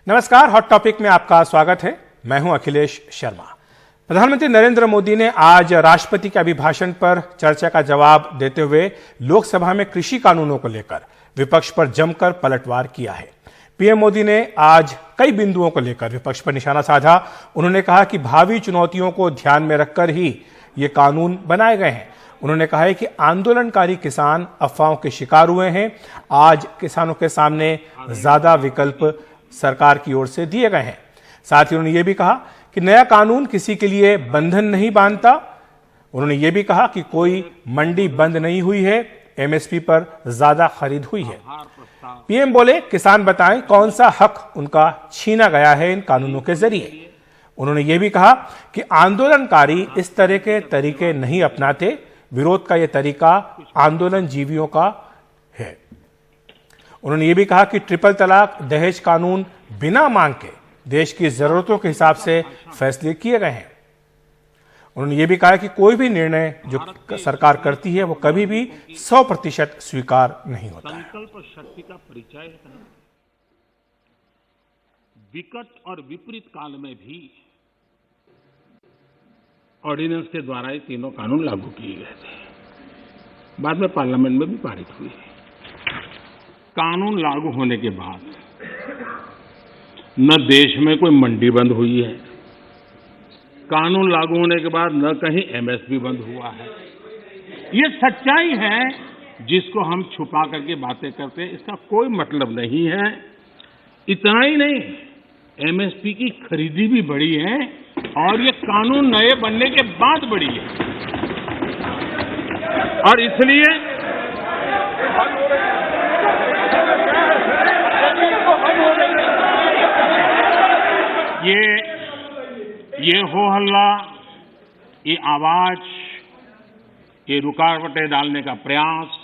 नमस्कार, hot topic में आपका स्वागत है। मैं हूं अखिलेश शर्मा। प्रधानमंत्री नरेंद्र मोदी ने आज राष्ट्रपति के अभिभाषण पर चर्चा का जवाब देते हुए लोकसभा में कृषि कानूनों को लेकर विपक्ष पर जमकर पलटवार किया है। पीएम मोदी ने आज कई बिंदुओं को लेकर विपक्ष पर निशाना साधा। उन्होंने कहा कि भावी चुनौतियों को ध्यान में रखकर ही ये कानून बनाए गए हैं। उन्होंने कहा है कि आंदोलनकारी किसान अफवाहों के शिकार हुए हैं। आज किसानों के सामने ज्यादा विकल्प सरकार की ओर से दिए गए हैं। साथ ही उन्होंने ये भी कहा कि नया कानून किसी के लिए बंधन नहीं बांधता। उन्होंने ये भी कहा कि कोई मंडी बंद नहीं हुई है, एमएसपी पर ज्यादा खरीद हुई है। पीएम बोले, किसान बताएं कौन सा हक उनका छीना गया है इन कानूनों के जरिए। उन्होंने ये भी कहा कि आंदोलनकारी इस तरह के तरीके नहीं अपनाते। विरोध का यह तरीका आंदोलन जीवियों का है। उन्होंने ये भी कहा कि ट्रिपल तलाक, दहेज कानून बिना मांग के देश की जरूरतों के हिसाब से फैसले किए गए हैं। उन्होंने ये भी कहा कि कोई भी निर्णय जो सरकार करती है वो कभी भी 100% स्वीकार नहीं होता है। संकल्प शक्ति का परिचय है। विकट और विपरीत काल में भी ऑर्डिनेंस के द्वारा ये तीनों कानून लागू किए गए थे। बाद में पार्लियामेंट में भी पारित हुए। कानून लागू होने के बाद न देश में कोई मंडी बंद हुई है, कानून लागू होने के बाद न कहीं एमएसपी बंद हुआ है। ये सच्चाई है जिसको हम छुपा करके बातें करते हैं, इसका कोई मतलब नहीं है। इतना ही नहीं, एमएसपी की खरीदी भी बढ़ी है और ये कानून नए बनने के बाद बढ़ी है। और इसलिए ये हो हल्ला, ये आवाज, ये रुकावटें डालने का प्रयास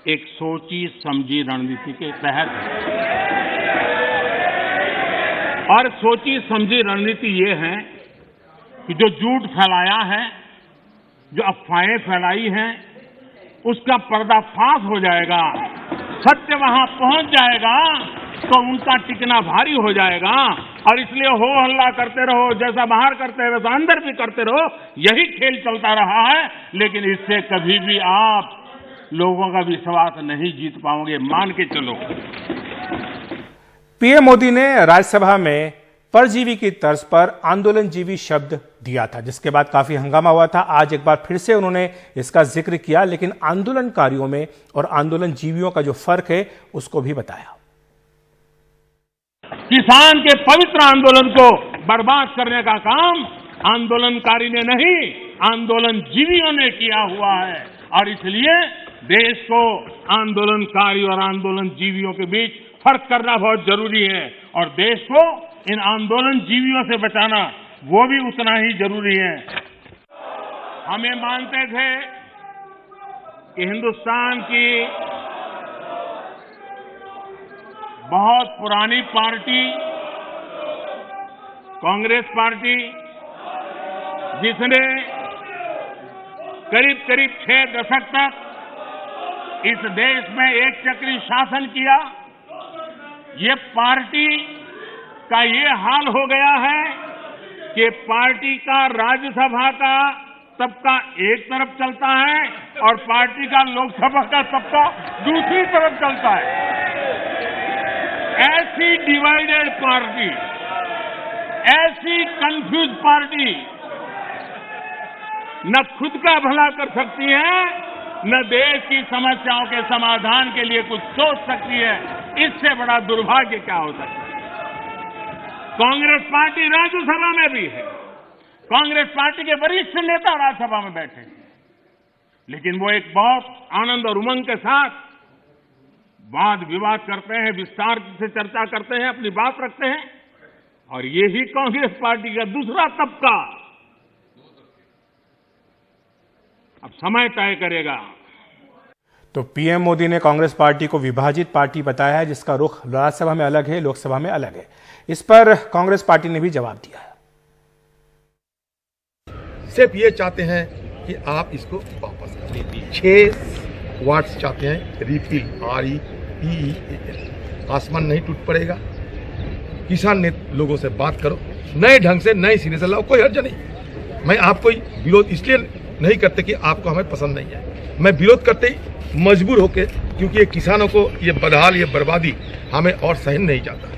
एक सोची समझी रणनीति के तहत है। और सोची समझी रणनीति ये है कि जो झूठ फैलाया है, जो अफवाहें फैलाई हैं, उसका पर्दाफाश हो जाएगा, सत्य वहां पहुंच जाएगा तो उनका टिकना भारी हो जाएगा। और इसलिए हो हल्ला करते रहो, जैसा बाहर करते हैं वैसा अंदर भी करते रहो, यही खेल चलता रहा है। लेकिन इससे कभी भी आप लोगों का विश्वास नहीं जीत पाओगे, मान के चलो। पीएम मोदी ने राज्यसभा में परजीवी की तर्ज पर आंदोलनजीवी शब्द दिया था, जिसके बाद काफी हंगामा हुआ था। आज एक बार फिर से उन्होंने इसका जिक्र किया, लेकिन आंदोलनकारियों में और आंदोलनजीवियों का जो फर्क है उसको भी बताया। किसान के पवित्र आंदोलन को बर्बाद करने का काम आंदोलनकारी ने नहीं, आंदोलनजीवियों ने किया हुआ है। और इसलिए देश को आंदोलनकारी और आंदोलनजीवियों के बीच फर्क करना बहुत जरूरी है। और देश को इन आंदोलनजीवियों से बचाना वो भी उतना ही जरूरी है। हमें मानते थे कि हिंदुस्तान की बहुत पुरानी पार्टी कांग्रेस पार्टी, जिसने करीब करीब 6 दशक तक इस देश में एक चक्री शासन किया, ये पार्टी का ये हाल हो गया है कि पार्टी का राज्यसभा का तबका एक तरफ चलता है और पार्टी का लोकसभा का तबका दूसरी तरफ चलता है। ऐसी डिवाइडेड पार्टी, ऐसी कंफ्यूज पार्टी न खुद का भला कर सकती है, न देश की समस्याओं के समाधान के लिए कुछ सोच सकती है। इससे बड़ा दुर्भाग्य क्या हो सकता है। कांग्रेस पार्टी राज्यसभा में भी है, कांग्रेस पार्टी के वरिष्ठ नेता राज्यसभा में बैठे हैं, लेकिन वो एक बहुत आनंद और उमंग के साथ वाद विवाद करते हैं, विस्तार से चर्चा करते हैं, अपनी बात रखते हैं। और यही कांग्रेस पार्टी का दूसरा तबका अब समय तय करेगा। तो पीएम मोदी ने कांग्रेस पार्टी को विभाजित पार्टी बताया है, जिसका रुख राज्यसभा में अलग है, लोकसभा में अलग है। इस पर कांग्रेस पार्टी ने भी जवाब दिया है। सिर्फ ये चाहते हैं कि आप इसको वापस करें। 6 वाट्स चाहते हैं रिफिल, REPEAL। आसमान नहीं टूट पड़ेगा, किसान ने लोगों से बात करो, नए ढंग से नए सिरे से लाओ, कोई हर्ज नहीं। मैं आपको विरोध इसलिए नहीं करते कि आपको हमें पसंद नहीं है, मैं विरोध करते ही मजबूर होके, क्योंकि ये किसानों को ये बदहाल, ये बर्बादी हमें और सहन नहीं जाता।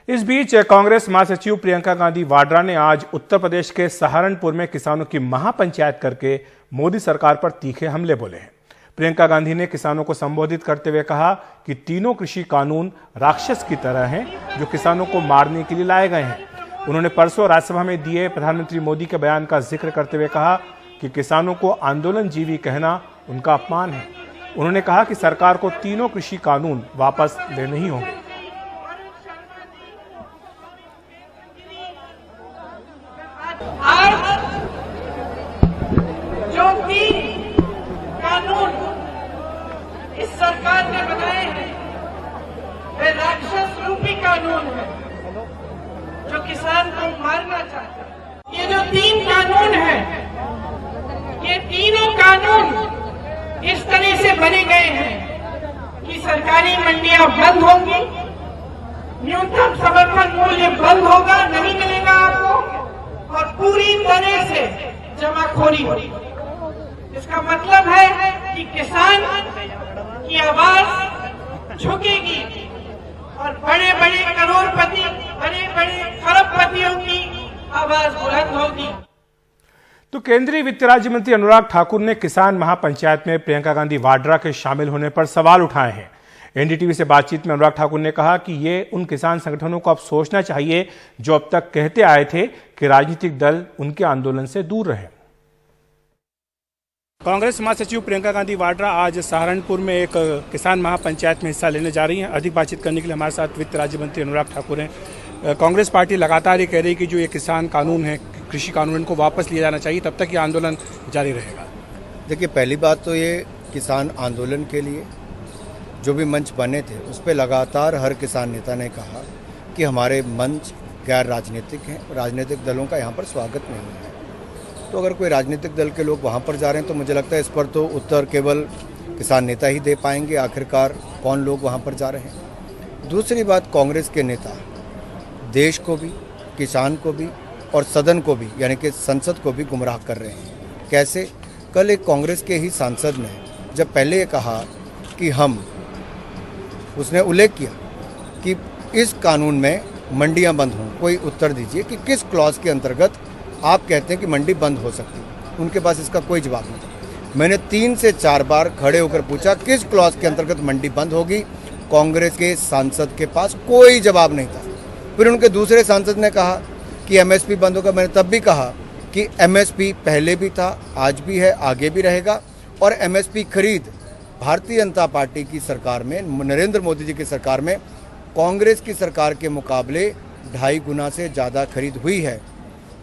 इस बीच कांग्रेस महासचिव प्रियंका गांधी वाड्रा ने आज उत्तर प्रदेश के सहारनपुर में किसानों की महापंचायत करके मोदी सरकार पर तीखे हमले बोले हैं। प्रियंका गांधी ने किसानों को संबोधित करते हुए कहा कि तीनों कृषि कानून राक्षस की तरह हैं जो किसानों को मारने के लिए लाए गए हैं। उन्होंने परसों राज्यसभा में दिए प्रधानमंत्री मोदी के बयान का जिक्र करते हुए कहा कि किसानों को आंदोलनजीवी कहना उनका अपमान है। उन्होंने कहा कि सरकार को तीनों कृषि कानून वापस लेने ही होंगे। आज जो तीन कानून इस सरकार ने बनाए हैं वे राक्षस रूपी कानून है जो किसान को मारना चाहते हैं। ये जो तीन कानून है, ये तीनों कानून इस तरह से बने गए हैं कि सरकारी मंडियां बंद होंगी, न्यूनतम समर्थन मूल्य बंद होगा, नहीं मिलेगा आपको, और पूरी तरह से जमाखोरी होगी। इसका मतलब है कि किसान की आवाज झुकेगी और बड़े बड़े करोड़पति, बड़े बड़े खरबपतियों की आवाज बुलंद होगी। तो केंद्रीय वित्त राज्य मंत्री अनुराग ठाकुर ने किसान महापंचायत में प्रियंका गांधी वाड्रा के शामिल होने पर सवाल उठाए हैं। एनडीटीवी से बातचीत में अनुराग ठाकुर ने कहा कि ये उन किसान संगठनों को अब सोचना चाहिए जो अब तक कहते आए थे कि राजनीतिक दल उनके आंदोलन से दूर रहे। कांग्रेस महासचिव प्रियंका गांधी वाड्रा आज सहारनपुर में एक किसान महापंचायत में हिस्सा लेने जा रही हैं। अधिक बातचीत करने के लिए हमारे साथ वित्त राज्य मंत्री अनुराग ठाकुर हैं। कांग्रेस पार्टी लगातार ये कह रही है कि जो ये किसान कानून है, कृषि कानून, इनको वापस लिया जाना चाहिए, तब तक ये आंदोलन जारी रहेगा। देखिए, पहली बात तो ये किसान आंदोलन के लिए जो भी मंच बने थे उस पर लगातार हर किसान नेता ने कहा कि हमारे मंच गैर राजनीतिक हैं, राजनीतिक दलों का यहाँ पर स्वागत नहीं है। तो अगर कोई राजनीतिक दल के लोग वहाँ पर जा रहे हैं तो मुझे लगता है इस पर तो उत्तर केवल किसान नेता ही दे पाएंगे, आखिरकार कौन लोग वहाँ पर जा रहे हैं। दूसरी बात, कांग्रेस के नेता देश को भी, किसान को भी और सदन को भी, यानी कि संसद को भी गुमराह कर रहे हैं। कैसे? कल एक कांग्रेस के ही सांसद ने जब पहले ये कहा कि उसने उल्लेख किया कि इस कानून में मंडियां बंद हों, कोई उत्तर दीजिए कि किस क्लॉज के अंतर्गत आप कहते हैं कि मंडी बंद हो सकती है। उनके पास इसका कोई जवाब नहीं था। मैंने 3 से 4 बार खड़े होकर पूछा किस क्लॉज के अंतर्गत मंडी बंद होगी, कांग्रेस के सांसद के पास कोई जवाब नहीं था। फिर उनके दूसरे सांसद ने कहा कि एमएसपी बंद होगा। मैंने तब भी कहा कि एमएसपी पहले भी था, आज भी है, आगे भी रहेगा, और एमएसपी खरीद भारतीय जनता पार्टी की सरकार में, नरेंद्र मोदी जी की सरकार में कांग्रेस की सरकार के मुकाबले 2.5 गुना से ज़्यादा खरीद हुई है।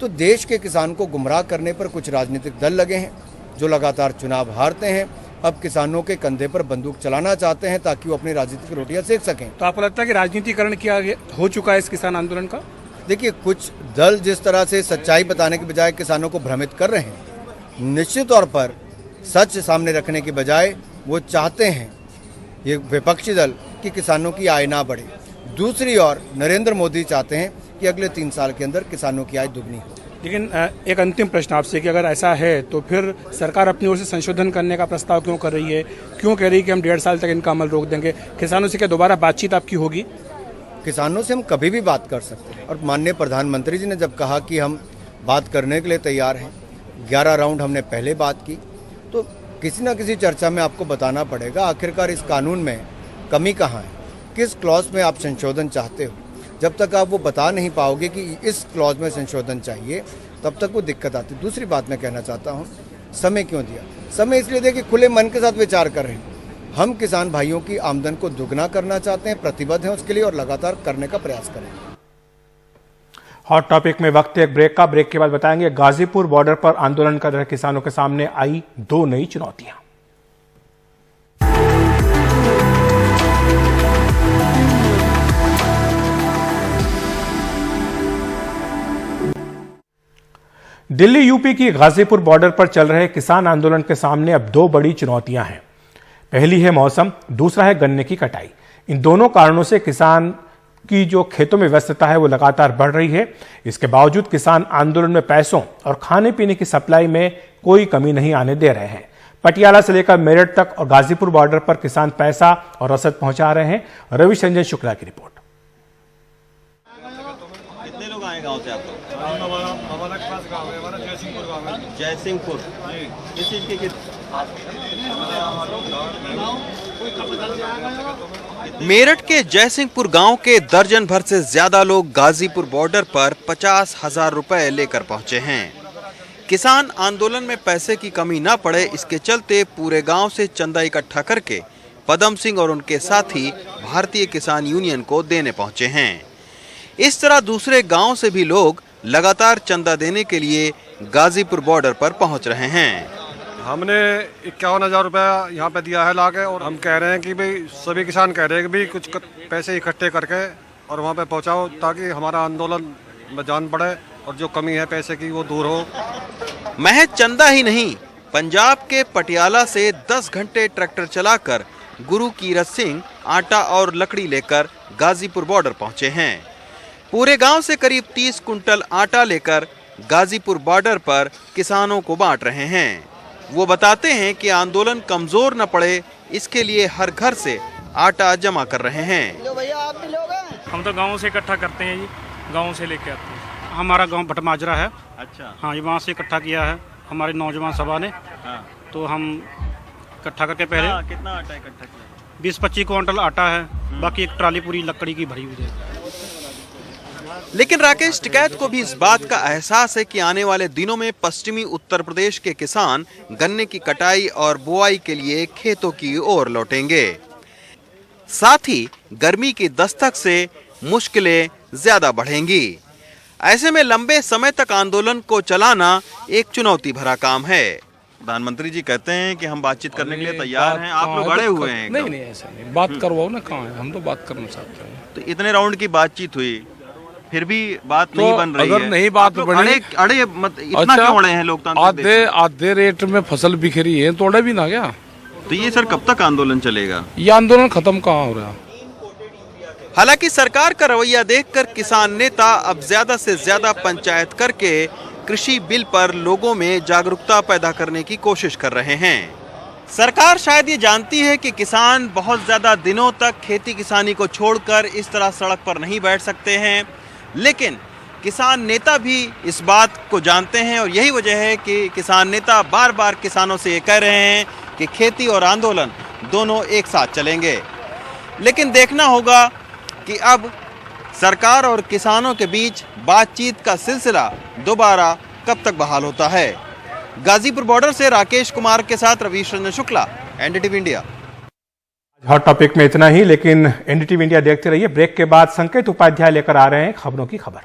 तो देश के किसान को गुमराह करने पर कुछ राजनीतिक दल लगे हैं जो लगातार चुनाव हारते हैं, अब किसानों के कंधे पर बंदूक चलाना चाहते हैं ताकि वो अपनी राजनीतिक रोटियां सेक सकें। तो आपको लगता है कि राजनीतिकरण किया हो चुका है इस किसान आंदोलन का? देखिए, कुछ दल जिस तरह से सच्चाई बताने के बजाय किसानों को भ्रमित कर रहे हैं, निश्चित तौर पर सच सामने रखने के बजाय वो चाहते हैं, ये विपक्षी दल, कि किसानों की आय ना बढ़े। दूसरी ओर नरेंद्र मोदी चाहते हैं कि अगले 3 साल के अंदर किसानों की आय दुगनी हो। लेकिन एक अंतिम प्रश्न आपसे कि अगर ऐसा है तो फिर सरकार अपनी ओर से संशोधन करने का प्रस्ताव क्यों कर रही है? क्यों कह रही है कि हम 1.5 साल तक इनका अमल रोक देंगे? किसानों से क्या दोबारा बातचीत आपकी होगी? किसानों से हम कभी भी बात कर सकते हैं, और माननीय प्रधानमंत्री जी ने जब कहा कि हम बात करने के लिए तैयार हैं, 11 राउंड हमने पहले बात की, तो किसी न किसी चर्चा में आपको बताना पड़ेगा आखिरकार इस कानून में कमी कहाँ है, किस क्लॉज में आप संशोधन चाहते हो। जब तक आप वो बता नहीं पाओगे कि इस क्लॉज में संशोधन चाहिए, तब तक वो दिक्कत आती है। दूसरी बात मैं कहना चाहता हूँ, समय क्यों दिया? समय इसलिए दिया कि खुले मन के साथ विचार कर रहे हैं। हम किसान भाइयों की आमदन को दुगना करना चाहते हैं, प्रतिबद्ध हैं उसके लिए, और लगातार करने का प्रयास करेंगे। हॉट टॉपिक में वक्त है एक ब्रेक का। ब्रेक के बाद बताएंगे गाजीपुर बॉर्डर पर आंदोलन कर रहे किसानों के सामने आई 2 नई चुनौतियां। दिल्ली यूपी की गाजीपुर बॉर्डर पर चल रहे किसान आंदोलन के सामने अब 2 बड़ी चुनौतियां हैं। पहली है मौसम, दूसरा है गन्ने की कटाई। इन दोनों कारणों से किसान की जो खेतों में व्यस्तता है वो लगातार बढ़ रही है। इसके बावजूद किसान आंदोलन में पैसों और खाने पीने की सप्लाई में कोई कमी नहीं आने दे रहे हैं। पटियाला से लेकर मेरठ तक और गाजीपुर बॉर्डर पर किसान पैसा और रसद पहुंचा रहे हैं। रविशंजन शुक्ला की रिपोर्ट। कितने लोग आए गांव से आपको? हमारा खास गांव है, हमारा जयसिंहपुर गांव है। जयसिंहपुर किस चीज के मेरठ के जयसिंहपुर गांव के दर्जन भर से ज्यादा लोग गाजीपुर बॉर्डर पर 50,000 रुपए लेकर पहुंचे हैं। किसान आंदोलन में पैसे की कमी ना पड़े, इसके चलते पूरे गांव से चंदा इकट्ठा करके पदम सिंह और उनके साथी भारतीय किसान यूनियन को देने पहुंचे हैं। इस तरह दूसरे गांव से भी लोग लगातार चंदा देने के लिए गाजीपुर बॉर्डर पर पहुंच रहे हैं। हमने 51,000 रुपया यहाँ पे दिया है लाके, और हम कह रहे हैं कि भाई सभी किसान कह रहे हैं कि भाई कुछ पैसे इकट्ठे करके और वहाँ पे पहुँचाओ, ताकि हमारा आंदोलन में जान पड़े और जो कमी है पैसे की वो दूर हो। महज चंदा ही नहीं, पंजाब के पटियाला से 10 घंटे ट्रैक्टर चलाकर गुरु कीरत सिंह आटा और लकड़ी लेकर गाजीपुर बॉर्डर पहुंचे हैं। पूरे गांव से करीब 30 कुंटल आटा लेकर गाजीपुर बॉर्डर पर किसानों को बांट रहे हैं। वो बताते हैं कि आंदोलन कमजोर न पड़े, इसके लिए हर घर से आटा जमा कर रहे हैं। हम तो गाँव से इकट्ठा करते हैं जी, गाँव से लेके आते हैं। हमारा गाँव भटमाजरा है। अच्छा। हाँ, ये वहाँ से इकट्ठा किया है हमारी नौजवान सभा ने। हाँ। तो हम इकट्ठा करके पहले कितना आटा इकट्ठा किया? 20-25 क्विंटल आटा है, बाकी एक ट्राली पूरी लकड़ी की भरी हुई है। लेकिन राकेश टिकैत को भी इस बात का एहसास है कि आने वाले दिनों में पश्चिमी उत्तर प्रदेश के किसान गन्ने की कटाई और बुआई के लिए खेतों की ओर लौटेंगे। साथ ही गर्मी की दस्तक से मुश्किलें ज्यादा बढ़ेंगी। ऐसे में लंबे समय तक आंदोलन को चलाना एक चुनौती भरा काम है। प्रधानमंत्री जी कहते हैं कि हम बातचीत करने के लिए तैयार हैं, आप लोग अड़े हुए हैं। नहीं, ऐसा नहीं, बात करवाओ ना, कहाँ है, हम तो बात करना चाहते हैं। तो इतने राउंड की बातचीत हुई, फिर भी बात तो नहीं बन रही अगर है। नहीं बात बनी, अड़े मत इतना क्यों अड़े हैं लोकतांत्रिक? आधे रेट में फसल बिखरी है, तोड़े भी ना क्या? तो ये सर कब तक आंदोलन चलेगा? ये आंदोलन खत्म कहाँ हो रहा? हालांकि सरकार का रवैया देखकर किसान नेता अब ज्यादा से ज्यादा पंचायत करके कृषि बिल पर लोगों में जागरूकता पैदा करने की कोशिश कर रहे हैं। सरकार शायद ये जानती है कि किसान बहुत ज्यादा दिनों तक खेती किसानी को छोड़कर इस तरह सड़क पर नहीं बैठ सकते हैं, लेकिन किसान नेता भी इस बात को जानते हैं और यही वजह है कि किसान नेता बार बार किसानों से ये कह रहे हैं कि खेती और आंदोलन दोनों एक साथ चलेंगे। लेकिन देखना होगा कि अब सरकार और किसानों के बीच बातचीत का सिलसिला दोबारा कब तक बहाल होता है। गाजीपुर बॉर्डर से राकेश कुमार के साथ Ravishanjan Shukla, NDTV India. Hot topic में इतना ही, लेकिन एनडीटीवी इंडिया देखते रहिए। ब्रेक के बाद संकेत उपाध्याय लेकर आ रहे हैं खबरों की खबर।